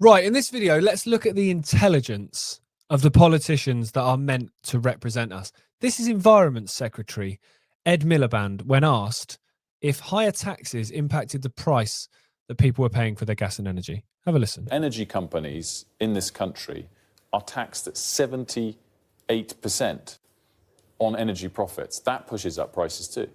Right, in this video, let's look at the intelligence of the politicians that are meant to represent us. This is Environment Secretary Ed Miliband when asked if higher taxes impacted the price that people were paying for their gas and energy. Have a listen. Energy companies in this country are taxed at 78% on energy profits. That pushes up prices too.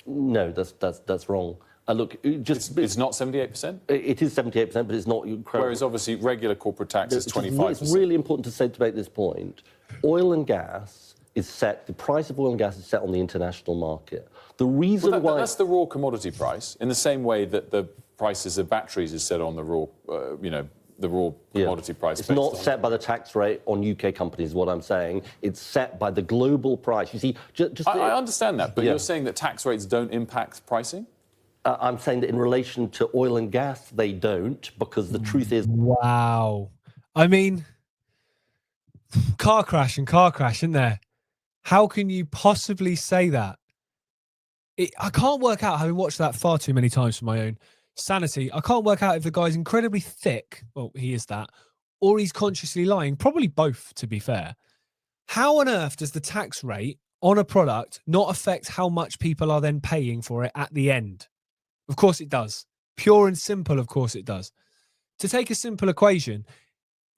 No, that's wrong. Look, it's not 78%? It is 78%, but it's not... Whereas obviously regular corporate tax is 25%. It's really important to make this point. Oil and gas is set, the price of oil and gas is set on the international market. The reason why... That's the raw commodity price, in the same way that the prices of batteries is set on the raw, the raw commodity price. It's not set by the tax rate on UK companies, is what I'm saying. It's set by the global price. You see, I understand that, but you're saying that tax rates don't impact pricing? I'm saying that in relation to oil and gas, they don't, because the truth is... Wow. I mean, car crash, isn't there? How can you possibly say that? I can't work out, having watched that far too many times for my own sanity, I can't work out if the guy's incredibly thick, well, he is that, or he's consciously lying. Probably both, to be fair. How on earth does the tax rate on a product not affect how much people are then paying for it at the end? Of course it does. Pure and simple, of course it does. To take a simple equation,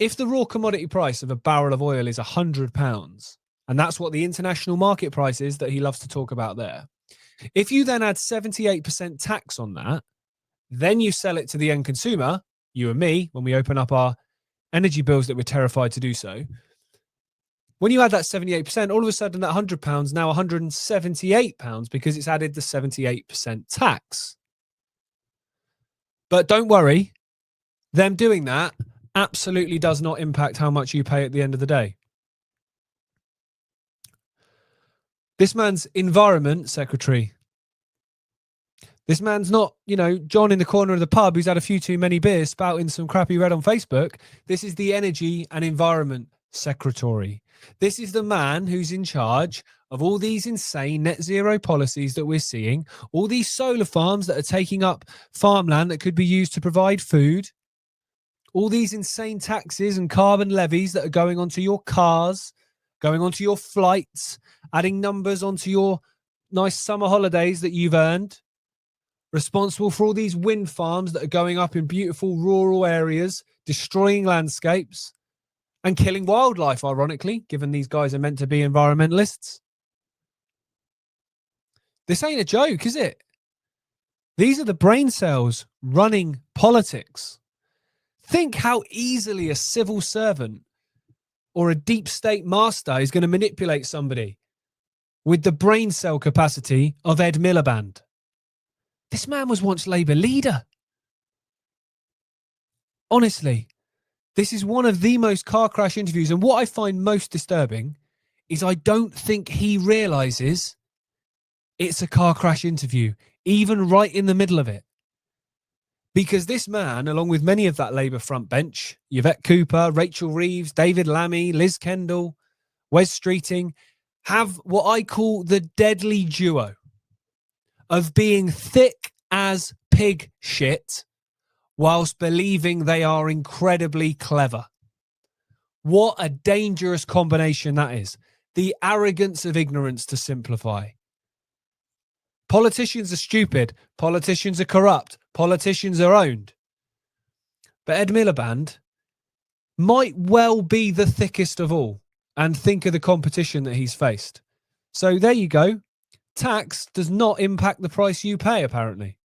if the raw commodity price of a barrel of oil is £100, and that's what the international market price is that he loves to talk about there, if you then add 78% tax on that, then you sell it to the end consumer, you and me, when we open up our energy bills that we're terrified to do so, when you add that 78%, all of a sudden that £100 now £178 because it's added the 78% tax. But don't worry, them doing that absolutely does not impact how much you pay at the end of the day. This man's Environment Secretary. This man's not, John in the corner of the pub who's had a few too many beers spouting some crappy red on Facebook. This is the Energy and Environment Secretary. This is the man who's in charge of all these insane net zero policies that we're seeing, all these solar farms that are taking up farmland that could be used to provide food, all these insane taxes and carbon levies that are going onto your cars, going onto your flights, adding numbers onto your nice summer holidays that you've earned, responsible for all these wind farms that are going up in beautiful rural areas, destroying landscapes and killing wildlife, ironically, given these guys are meant to be environmentalists. This ain't a joke, is it? These are the brain cells running politics. Think how easily a civil servant or a deep state master is going to manipulate somebody with the brain cell capacity of Ed Miliband. This man was once Labour leader. Honestly, this is one of the most car crash interviews. And what I find most disturbing is I don't think he realises it's a car crash interview, even right in the middle of it. Because this man, along with many of that Labour front bench, Yvette Cooper, Rachel Reeves, David Lammy, Liz Kendall, Wes Streeting, have what I call the deadly duo of being thick as pig shit whilst believing they are incredibly clever. What a dangerous combination that is. The arrogance of ignorance, to simplify. Politicians are stupid. Politicians are corrupt. Politicians are owned. But Ed Miliband might well be the thickest of all, and think of the competition that he's faced. So there you go. Tax does not impact the price you pay, apparently.